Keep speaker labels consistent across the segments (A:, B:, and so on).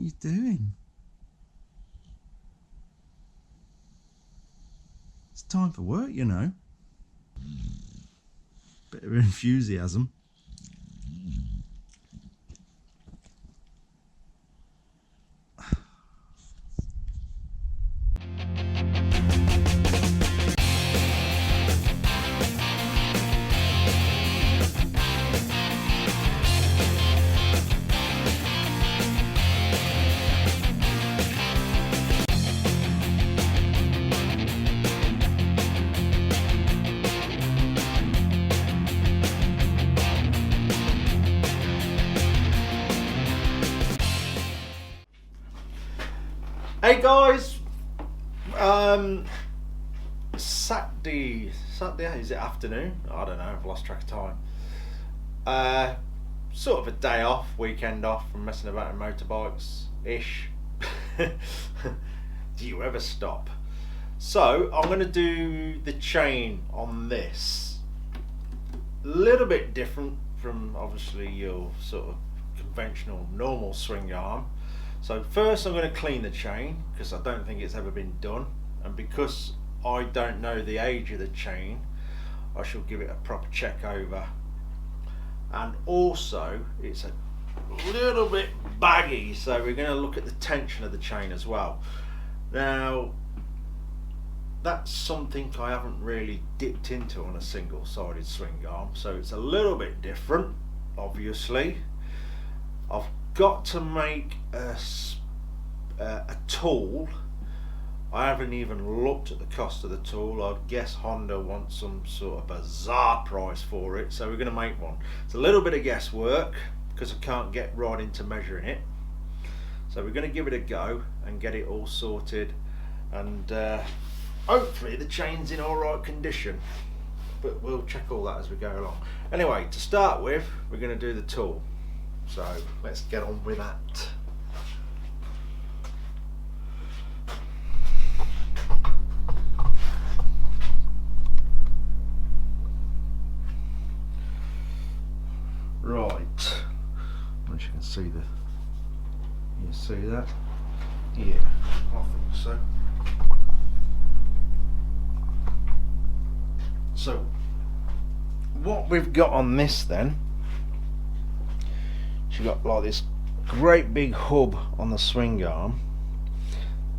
A: you doing? It's time for work, you know. Bit of enthusiasm. Hey guys, Saturday, is it afternoon? I don't know, I've lost track of time. Sort of a day off, weekend off from messing about in motorbikes-ish. Do you ever stop? So, I'm going to do the chain on this. A little bit different from obviously your sort of conventional normal swing arm. So first I'm going to clean the chain because I don't think it's ever been done, and because I don't know the age of the chain I shall give it a proper check over, and also it's a little bit baggy, so we're going to look at the tension of the chain as well. Now that's something I haven't really dipped into on a single sided swing arm, so it's a little bit different. Obviously I've got to make a tool. I haven't even looked at the cost of the tool. I'd guess Honda wants some sort of bizarre price for it, so we're going to make one. It's a little bit of guesswork because I can't get right into measuring it, so we're going to give it a go and get it all sorted, and hopefully the chain's in alright condition, but we'll check all that as we go along. Anyway, to start with we're going to do the tool. So let's get on with that. Right, once you can see you see that? Yeah, I think so. So what we've got on this then, you've got like this great big hub on the swing arm.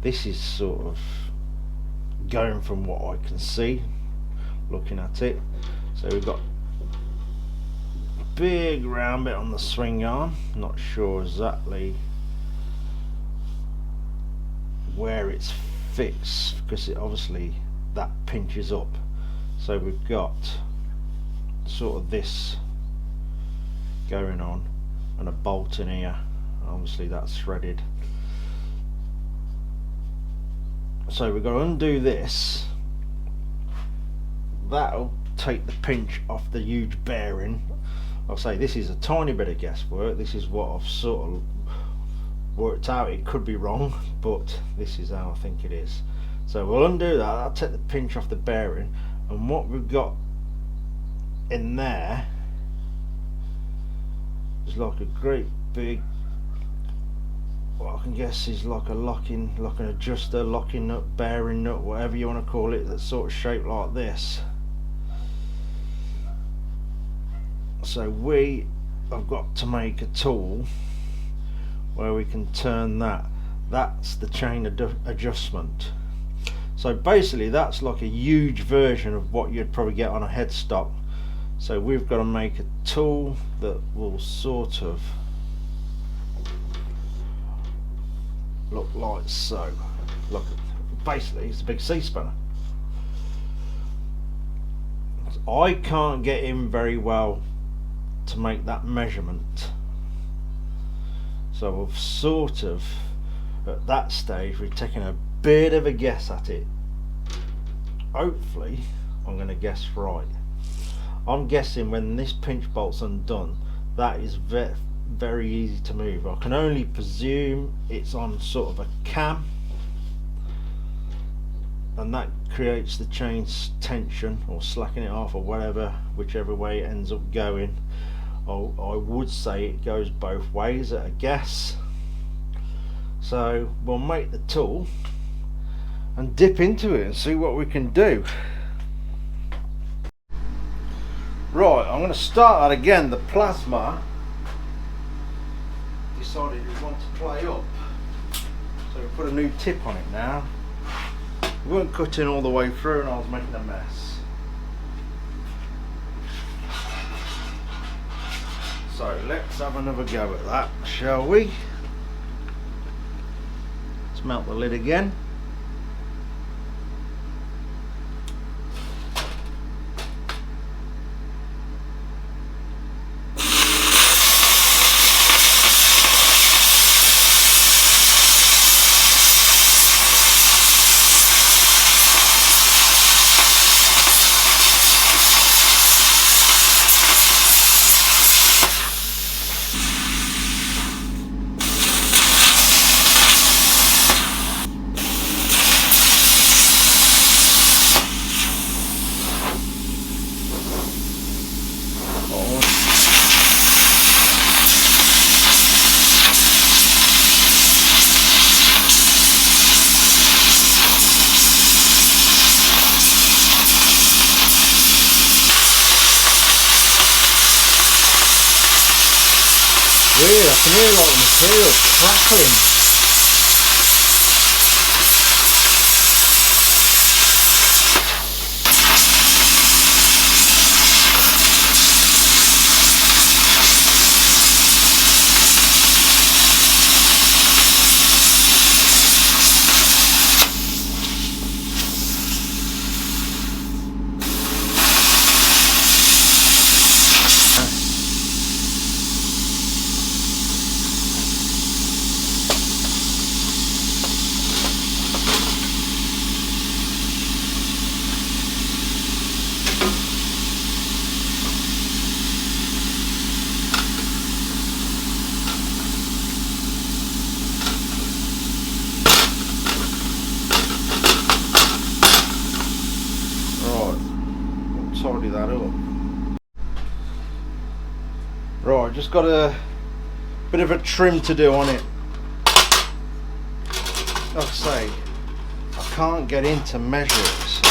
A: This is sort of going from what I can see looking at it. So we've got a big round bit on the swing arm, not sure exactly where it's fixed because it obviously that pinches up. So we've got sort of this going on and a bolt in here, obviously that's threaded. So we've got to undo this. That'll take the pinch off the huge bearing. I'll say this is a tiny bit of guesswork. This is what I've sort of worked out. It could be wrong, but this is how I think it is. So we'll undo that. That'll take the pinch off the bearing, and what we've got in there is like a great big, what I can guess is like an adjuster, locking nut, bearing nut, whatever you want to call it, that's sort of shaped like this. So we have got to make a tool where we can turn that. That's the chain adjustment. So basically that's like a huge version of what you'd probably get on a headstock. So we've got to make a tool that will sort of look like so. Look, basically it's a big C-spanner. I can't get in very well to make that measurement, so I've sort of at that stage we've taken a bit of a guess at it. Hopefully I'm going to guess right. I'm guessing when this pinch bolt's undone, that is very easy to move. I can only presume it's on sort of a cam, and that creates the chain's tension or slacking it off or whatever, whichever way it ends up going. I would say it goes both ways at a guess. So we'll make the tool and dip into it and see what we can do. Right, I'm going to start that again. The plasma decided it wanted to play up, so we put a new tip on it now. We weren't cutting all the way through and I was making a mess. So let's have another go at that, shall we? Let's melt the lid again. Weird, I can hear a lot of material crackling. Tidy that up. Right, just got a bit of a trim to do on it. Like I say, I can't get in to measure it, so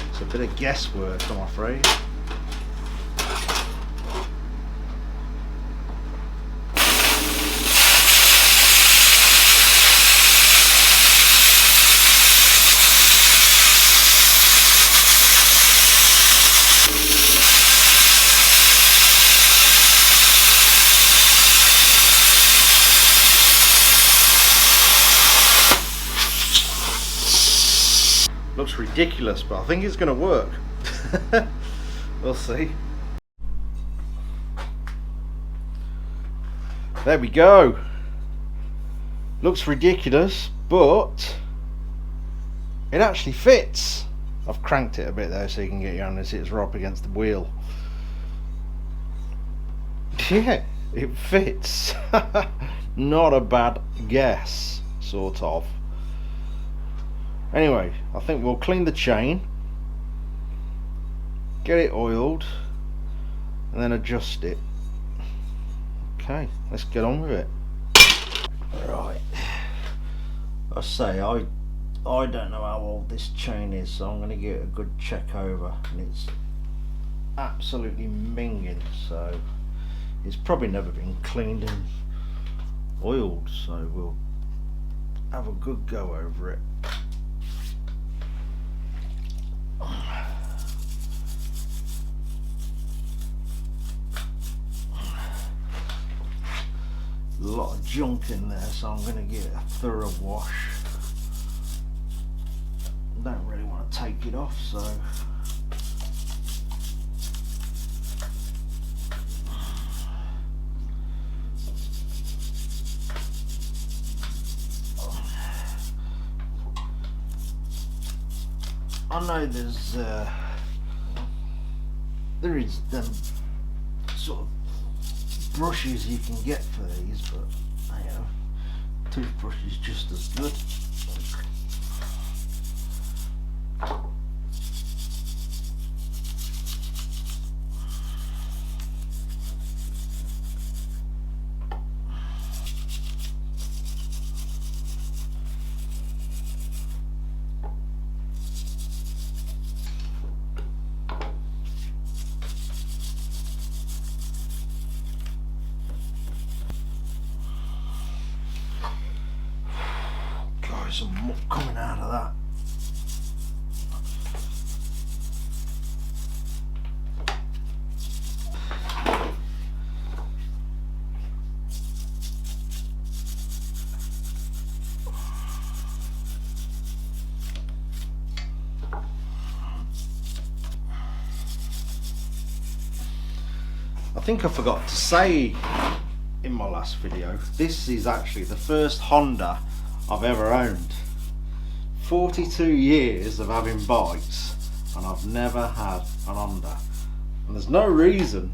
A: it's a bit of guesswork, I'm afraid. Looks ridiculous, but I think it's going to work. We'll see. There we go. Looks ridiculous, but it actually fits. I've cranked it a bit there so you can get your hand and see it's right up against the wheel. Yeah, it fits. Not a bad guess, sort of. Anyway, I think we'll clean the chain, get it oiled, and then adjust it. Okay, let's get on with it. Right, I say I don't know how old this chain is, so I'm going to give it a good check over, and it's absolutely minging, so it's probably never been cleaned and oiled, so we'll have a good go over it. A lot of junk in there, so I'm going to give it a thorough wash. Don't really want to take it off, so I know there is them sort of brushes you can get for these, but you know, toothbrush is just as good. Oh, some muck coming out of that. I think I forgot to say in my last video, this is actually the first Honda I've ever owned. 42 years of having bikes and I've never had an Honda. And there's no reason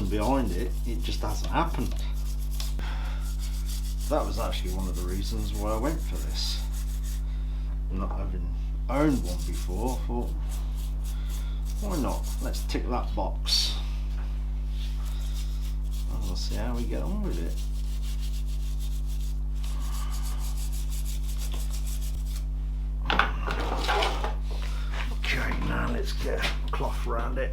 A: behind it, it just hasn't happened. That was actually one of the reasons why I went for this. Not having owned one before, I thought, why not? Let's tick that box. And we'll see how we get on with it. Okay, now let's get a cloth around it.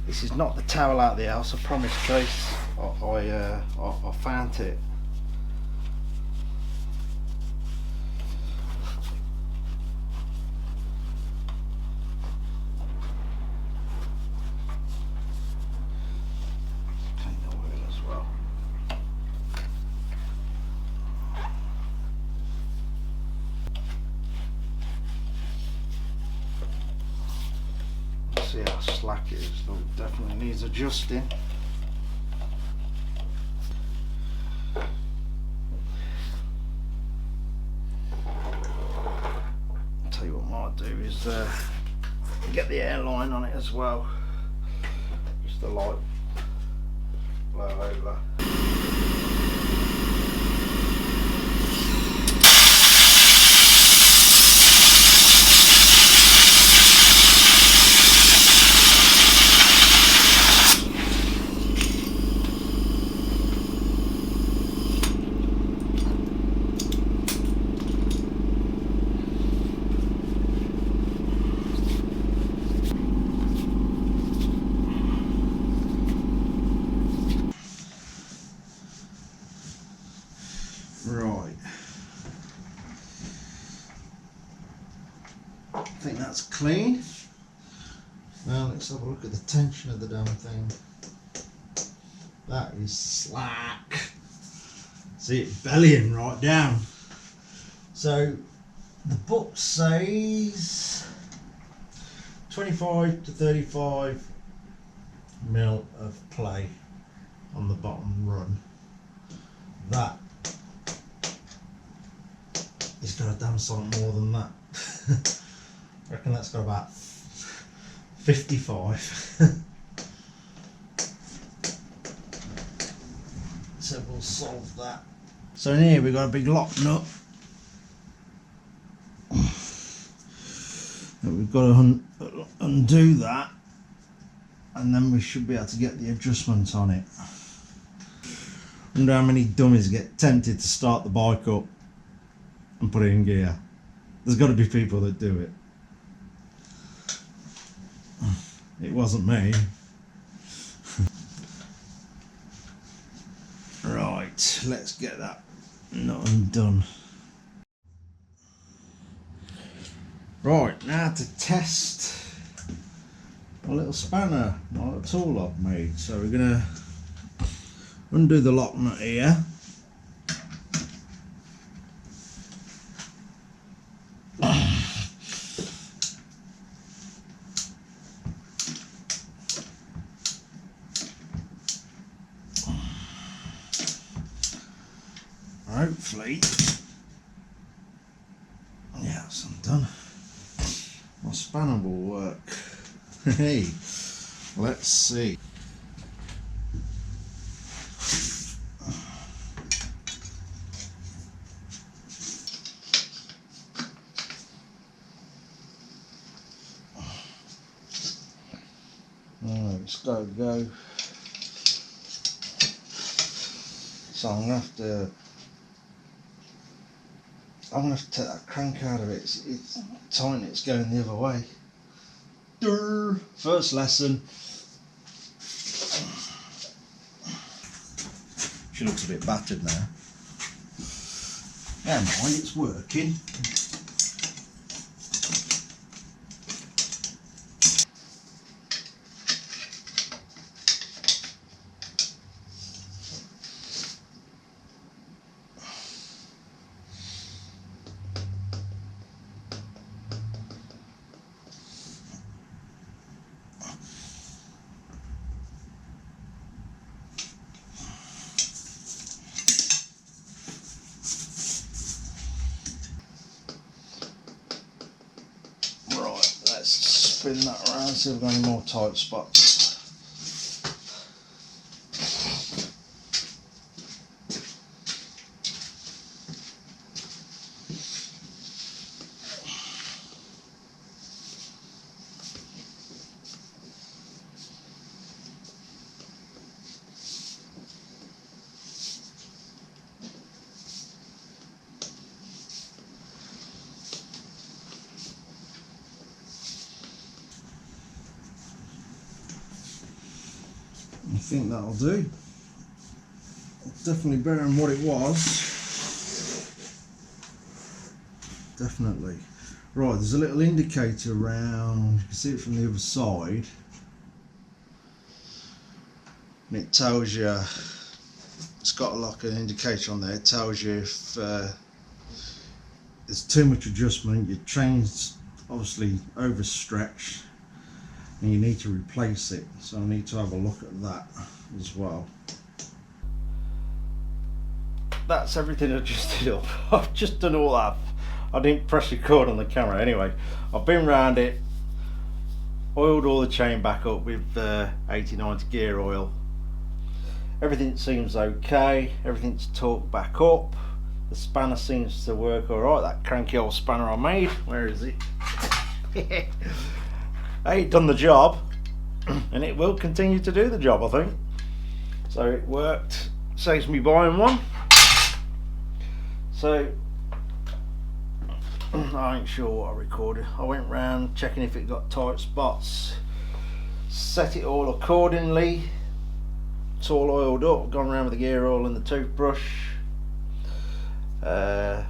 A: This is not the towel out of the house, I promise, Chase. I found it. Clean the wheel as well. See how slack it is, though. It definitely needs adjusting. I'll tell you what I might do is get the airline on it as well. Just a light blow over. Right, I think that's clean. Now let's have a look at the tension of the damn thing. That is slack. See it bellying right down. So the book says 25 to 35 mil of play on the bottom run. That it's got a damn sight more than that. I reckon that's got about 55. So we'll solve that. So in here we've got a big lock nut that we've got to undo that, and then we should be able to get the adjustment on it. I wonder how many dummies get tempted to start the bike up and put it in gear. There's got to be people that do it. It wasn't me. Right, let's get that nut undone. Right, now to test a little spanner, my little tool I've made. So we're going to undo the lock nut here. Hopefully, yeah, it's undone. My spanner will work. Hey, let's see. Oh, it's got to go. So I'm gonna have to take that crank out of it. It's tight, it's going the other way. Durr. First lesson. She looks a bit battered now. Never mind, it's working. Spin that around, see if we've got any more tight spots. I think that'll do. Definitely better than what it was. Definitely. Right, there's a little indicator around, you can see it from the other side. And it tells you, it's got like an indicator on there, it tells you if there's too much adjustment, your chain's obviously overstretched, and you need to replace it, so I need to have a look at that as well. That's everything I just did up. I've just done all that. I didn't press record on the camera anyway. I've been round it, oiled all the chain back up with 80/90 gear oil. Everything seems okay, everything's torqued back up. The spanner seems to work alright, that cranky old spanner I made. Where is it? Hey, done the job, and it will continue to do the job, I think. So it worked, saves me buying one. So I ain't sure what I recorded. I went round checking if it got tight spots, set it all accordingly. It's all oiled up, gone around with the gear oil and the toothbrush. As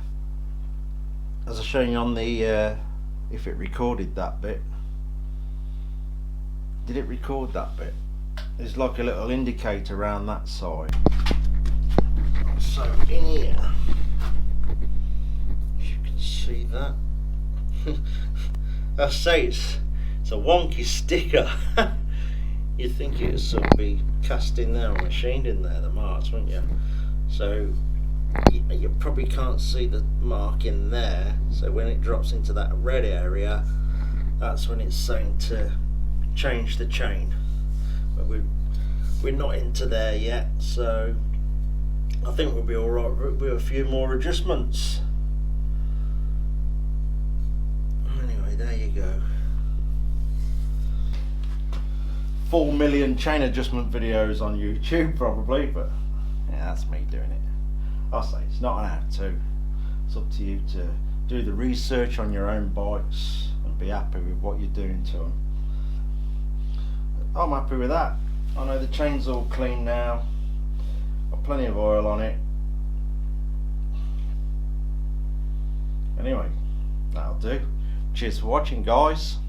A: I shown you on the if it recorded that bit. Did it record that bit? There's like a little indicator around that side. So in here, if you can see that, I say it's a wonky sticker. You'd think it would sort of be cast in there or machined in there, the marks, wouldn't you? So you probably can't see the mark in there, so when it drops into that red area, that's when it's saying to change the chain. But we're not into there yet, so I think we'll be alright with a few more adjustments. Anyway, there you go. 4 million chain adjustment videos on YouTube probably, but yeah, that's me doing it. I'll say it's not an how-to. It's up to you to do the research on your own bikes and be happy with what you're doing to them. I'm happy with that. I know the chain's all clean now. Got plenty of oil on it. Anyway, that'll do. Cheers for watching, guys.